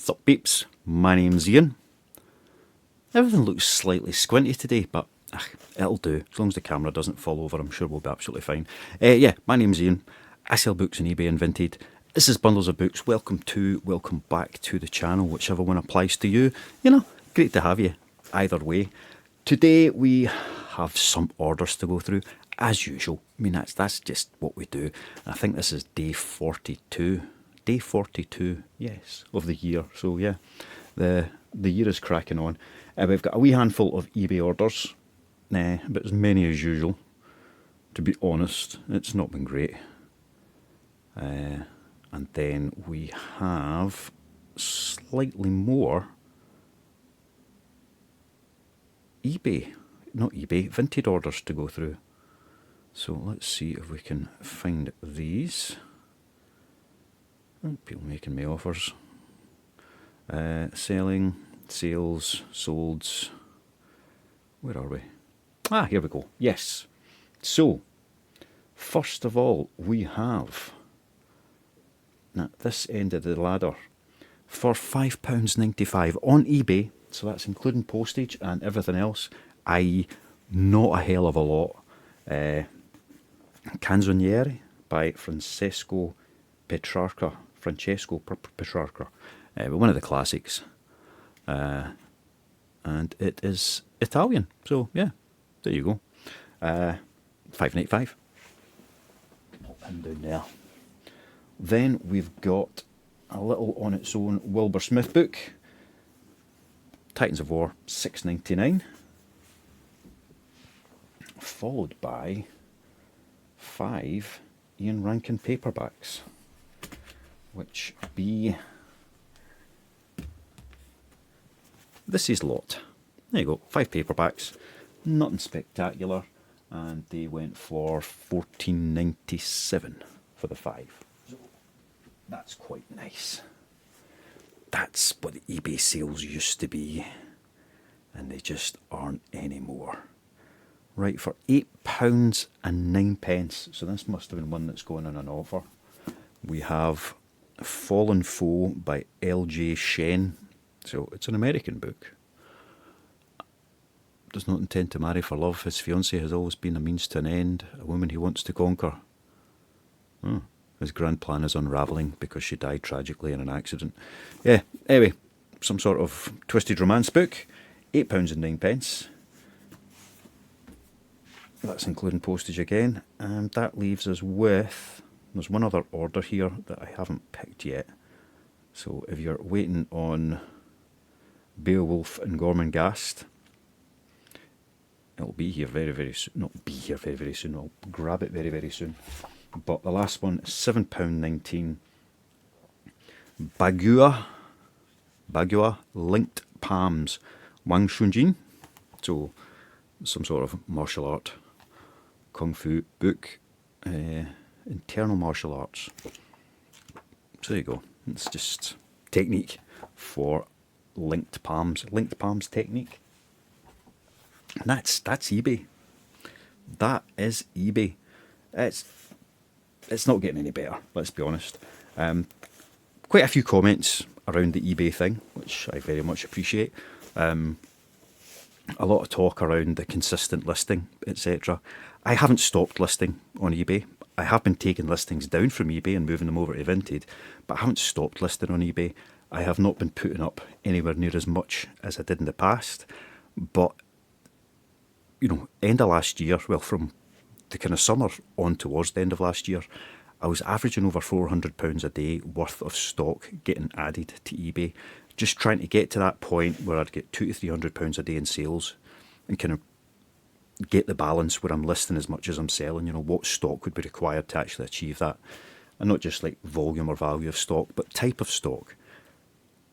Sup peeps, my name's Ian. Everything looks slightly squinty today, but it'll do. As long as the camera doesn't fall over, I'm sure we'll be absolutely fine. Yeah, my name's Ian. I sell books on eBay and Vinted. This is Bundles of Books. Welcome back to the channel, whichever one applies to you. You know, great to have you, either way. Today we have some orders to go through, as usual. I mean, that's just what we do. I think this is day 42. Day 42, yes, of the year. So yeah, the year is cracking on. We've got a wee handful of eBay orders, but as many as usual. To be honest, it's not been great. And then we have slightly more Vinted orders to go through. So let's see if we can find these. People making me offers. Selling, sales, solds. Where are we? Ah, here we go. Yes. So, first of all, we have, now this end of the ladder, for £5.95 on eBay. So that's including postage and everything else, i.e. not a hell of a lot. Canzoniere by Francesco Petrarca, but one of the classics, and it is Italian. So yeah, there you go. £5.95. Pop him down there. Then we've got a little on its own Wilbur Smith book, Titans of War, £6.99, followed by 5 Ian Rankin paperbacks, which be this is lot. There you go, 5 paperbacks, nothing spectacular, and they went for £14.97 for the 5. So that's quite nice. That's what the eBay sales used to be, and they just aren't anymore. Right, for £8.09. So this must have been one that's going on an offer. We have Fallen Foe by L.J. Shen. So it's an American book. Does not intend to marry for love. His fiancée has always been a means to an end, a woman he wants to conquer. His grand plan is unravelling because she died tragically in an accident. Yeah, anyway, some sort of twisted romance book. £8.09. That's including postage again. And that leaves us with, there's one other order here that I haven't picked yet. So if you're waiting on Beowulf and Gormenghast, it'll be here very, very soon. Not be here very, very soon. I'll grab it very, very soon. But the last one, £7.19. Bagua Linked Palms, Wang Shunjin. So some sort of martial art, kung fu book, internal martial arts. So there you go. It's just technique for linked palms technique. And that's eBay. That is eBay. It's not getting any better, let's be honest. Quite a few comments around the eBay thing, which I very much appreciate. A lot of talk around the consistent listing, etc. I haven't stopped listing on eBay. I have been taking listings down from eBay and moving them over to Vinted, but I haven't stopped listing on eBay. I have not been putting up anywhere near as much as I did in the past, but you know, end of last year, well, from the kind of summer on towards the end of last year, I was averaging over £400 a day worth of stock getting added to eBay, just trying to get to that point where I'd get £200 to £300 a day in sales and kind of get the balance where I'm listing as much as I'm selling. You know, what stock would be required to actually achieve that, and not just like volume or value of stock, but type of stock.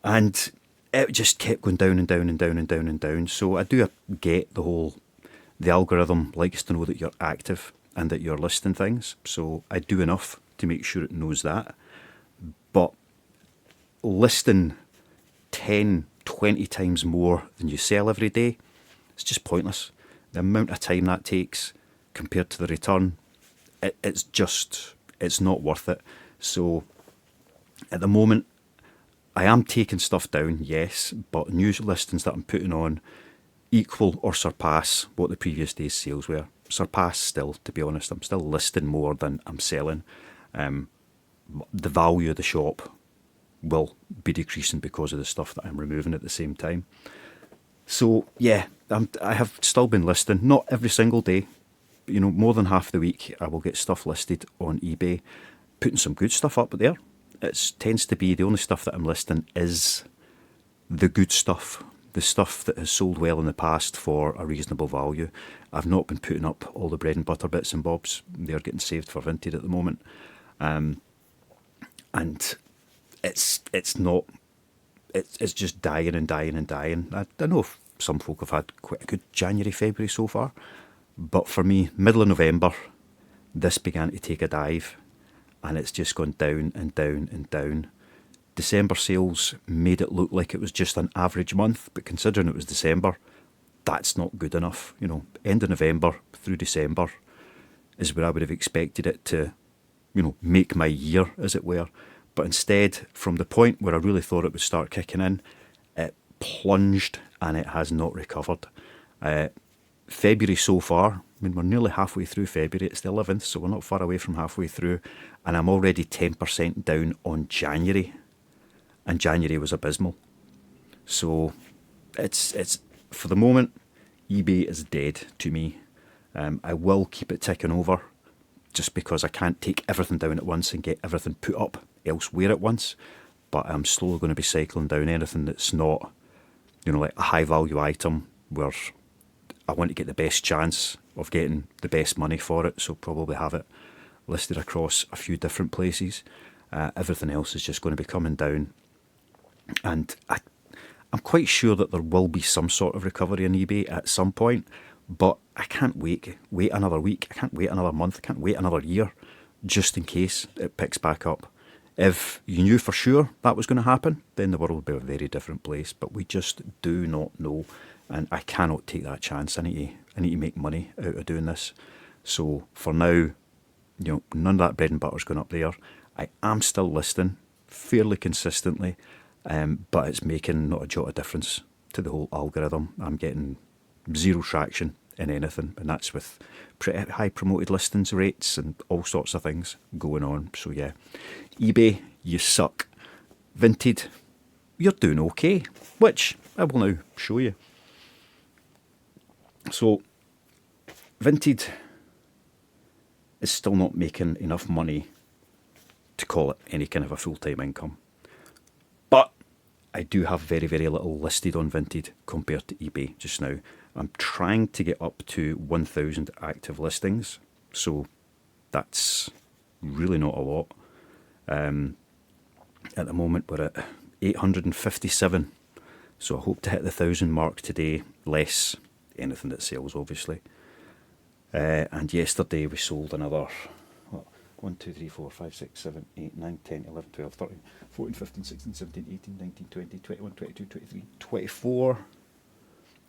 And it just kept going down and down and down and down and down. So I do get the algorithm likes to know that you're active and that you're listing things. So I do enough to make sure it knows that. But listing 10, 20 times more than you sell every day, it's just pointless. The amount of time that takes compared to the return, it's not worth it. So at the moment, I am taking stuff down, yes, but news listings that I'm putting on equal or surpass what the previous day's sales were. Surpass still, to be honest. I'm still listing more than I'm selling. The value of the shop will be decreasing because of the stuff that I'm removing at the same time. So yeah, I have still been listing, not every single day. You know, more than half the week I will get stuff listed on eBay, putting some good stuff up there. It tends to be the only stuff that I'm listing is the good stuff, the stuff that has sold well in the past for a reasonable value. I've not been putting up all the bread and butter bits and bobs. They're getting saved for Vinted at the moment. And it's just dying and dying and dying. I know some folk have had quite a good January, February so far, but for me, middle of November, this began to take a dive, and it's just gone down and down and down. December sales made it look like it was just an average month, but considering it was December, that's not good enough. You know, end of November through December is where I would have expected it to, you know, make my year, as it were. But instead, from the point where I really thought it would start kicking in, it plunged and it has not recovered. February so far, I mean, we're nearly halfway through February. It's the 11th, so we're not far away from halfway through. And I'm already 10% down on January. And January was abysmal. So it's for the moment, eBay is dead to me. I will keep it ticking over, just because I can't take everything down at once and get everything put up elsewhere at once. But I'm slowly going to be cycling down anything that's not, you know, like a high value item where I want to get the best chance of getting the best money for it. So probably have it listed across a few different places. Everything else is just going to be coming down. And I'm quite sure that there will be some sort of recovery on eBay at some point, but I can't wait another week. I can't wait another month. I can't wait another year just in case it picks back up. If you knew for sure that was going to happen, then the world would be a very different place, but we just do not know, and I cannot take that chance. I need to make money out of doing this. So for now, you know, none of that bread and butter's going up there. I am still listing fairly consistently, but it's making not a jot of difference to the whole algorithm. I'm getting zero traction in anything, and that's with pretty high promoted listings rates and all sorts of things going on. So yeah, eBay, you suck. Vinted, you're doing okay, which I will now show you. So Vinted is still not making enough money to call it any kind of a full-time income. But I do have very, very little listed on Vinted compared to eBay just now. I'm trying to get up to 1,000 active listings, so that's really not a lot. At the moment we're at 857, so I hope to hit the 1,000 mark today, less anything that sells obviously. And yesterday we sold another 1, 2, 3, 4, 5, 6, 7, 8, 9, 10, 11, 12, 13, 14, 15, 16, 17, 18, 19, 20, 21, 22, 23,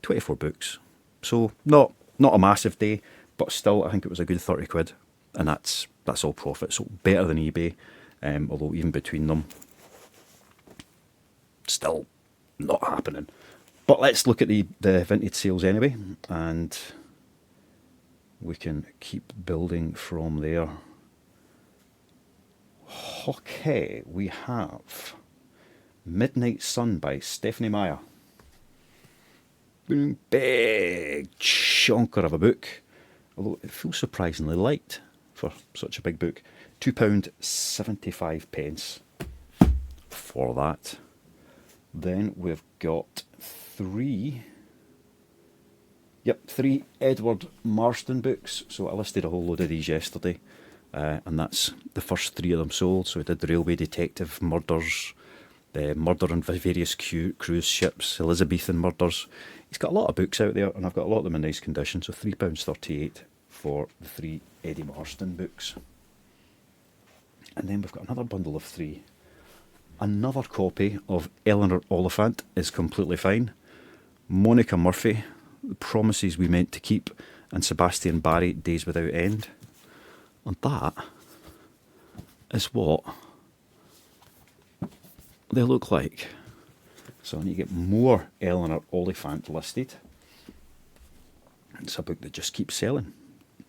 24 books. So not a massive day, but still I think it was a good 30 quid, and that's all profit, so better than eBay, although even between them, still not happening. But let's look at the Vinted sales anyway, and we can keep building from there. Okay, we have Midnight Sun by Stephanie Meyer. Big chonker of a book, although it feels surprisingly light for such a big book. £2.75 for that. Then we've got three Edward Marston books. So I listed a whole load of these yesterday, and that's the first three of them sold. So we did the Railway Detective Murders, the Murder on Various Cruise Ships, Elizabethan Murders. He's got a lot of books out there, and I've got a lot of them in nice condition, so £3.38 for the three Eddie Marston books. And then we've got another bundle of three. Another copy of Eleanor Oliphant is completely fine. Monica Murphy, The Promises We Meant to Keep, and Sebastian Barry, Days Without End. And that is what they look like. So I need to get more Eleanor Oliphant listed. It's a book that just keeps selling.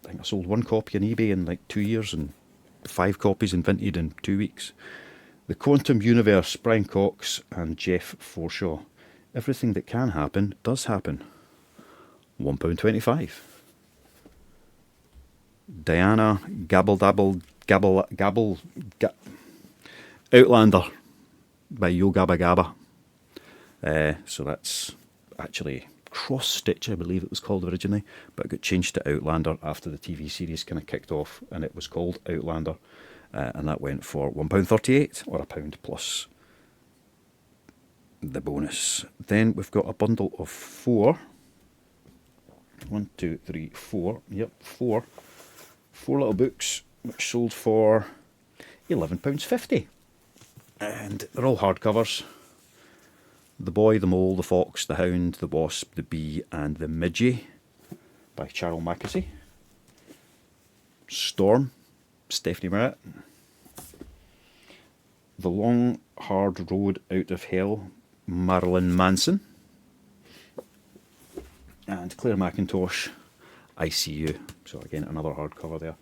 I think I sold 1 copy on eBay in like 2 years and 5 copies in Vinted in 2 weeks. The Quantum Universe, Brian Cox and Jeff Forshaw. Everything that can happen does happen. £1.25. Diana Outlander by Yo Gabba Gabba. So that's actually Cross Stitch, I believe it was called originally, but it got changed to Outlander after the TV series kind of kicked off, and it was called Outlander, and that went for £1.38 or £1 plus the bonus. Then we've got a bundle of 4. 1, 2, 3, 4. Yep, 4. 4 little books which sold for £11.50, and they're all hardcovers. The Boy, the Mole, the Fox, the Hound, the Wasp, the Bee and the Midgie by Charles Mackesy. Storm, Stephanie Merritt. The Long Hard Road Out of Hell, Marilyn Manson. And Claire McIntosh, I See You. So again, another hardcover there.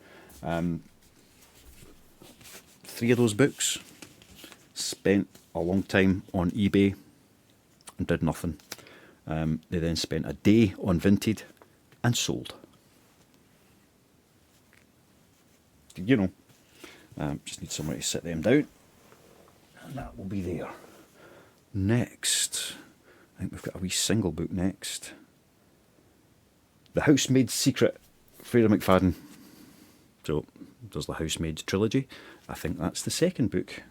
3 of those books. Spent a long time on eBay and did nothing. They then spent a day on Vinted and sold. You know, just need somewhere to sit them down, and that will be there. Next, I think we've got a wee single book next. The Housemaid's Secret, Freida McFadden. So there's the Housemaid's trilogy. I think that's the second book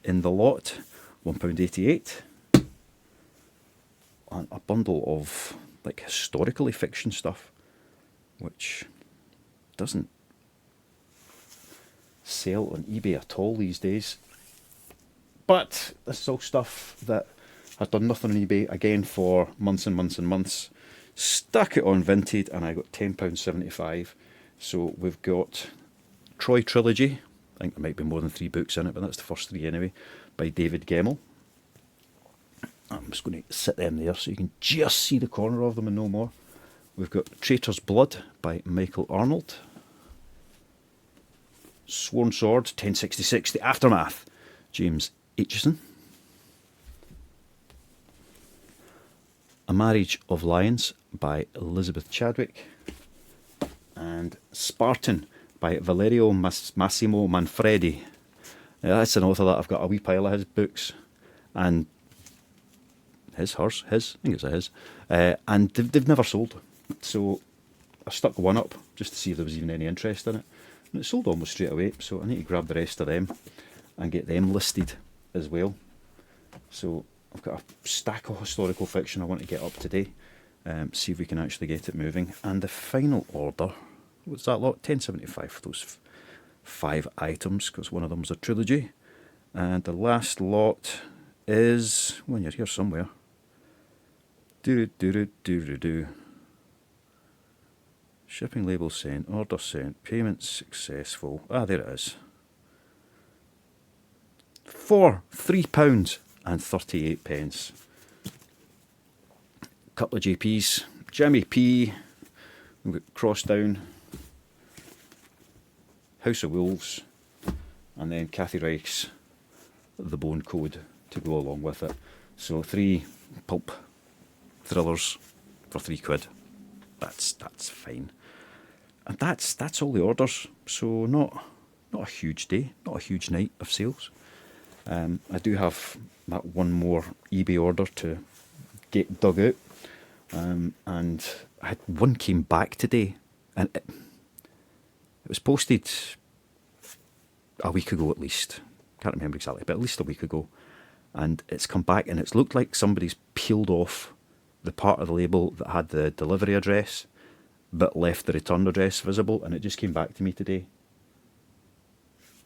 in the lot. £1.88. And a bundle of like historically fiction stuff, which doesn't sell on eBay at all these days. But this is all stuff that has done nothing on eBay again for months and months and months. Stuck it on Vinted and I got £10.75. So we've got Troy Trilogy. I think there might be more than 3 books in it, but that's the first 3 anyway, by David Gemmell. I'm just going to sit them there so you can just see the corner of them and no more. We've got Traitor's Blood by Michael Arnold. Sworn Sword, 1066, The Aftermath, James Aitchison. A Marriage of Lions by Elizabeth Chadwick. And Spartan by Valerio Massimo Manfredi. That's an author that I've got a wee pile of his books. And his, I think it's a his. And they've never sold. So I stuck one up just to see if there was even any interest in it. And it sold almost straight away, so I need to grab the rest of them and get them listed as well. So I've got a stack of historical fiction I want to get up today. See if we can actually get it moving. And the final order, what's that lot? £10.75 for those 5 items, because one of them's a trilogy. And the last lot is, when you're here somewhere, shipping label sent, order sent, payment successful. Ah, there it is. For £3.38. Couple of JPs. Jimmy P. We've got Crossdown. House of Wolves. And then Kathy Reich's The Bone Code to go along with it. So 3 pulp thrillers for £3. That's fine. And that's all the orders. So not a huge day, not a huge night of sales. I do have that one more eBay order to get dug out. And I had one came back today, and it was posted a week ago at least. Can't remember exactly, but at least a week ago. And it's come back, and it's looked like somebody's peeled off the part of the label that had the delivery address, but left the return address visible, and it just came back to me today.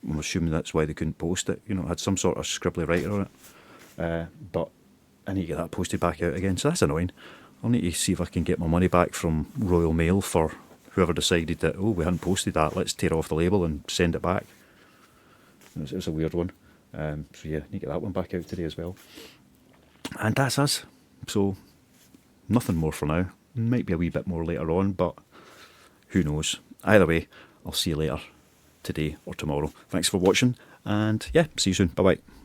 I'm assuming that's why they couldn't post it. You know, it had some sort of scribbly writer on it. But I need to get that posted back out again, so that's annoying. I'll need to see if I can get my money back from Royal Mail for whoever decided that, oh, we hadn't posted that, let's tear off the label and send it back. It was a weird one. So yeah, need to get that one back out today as well. And that's us. So nothing more for now. Might be a wee bit more later on, but who knows. Either way, I'll see you later today or tomorrow. Thanks for watching, and yeah, see you soon. Bye bye.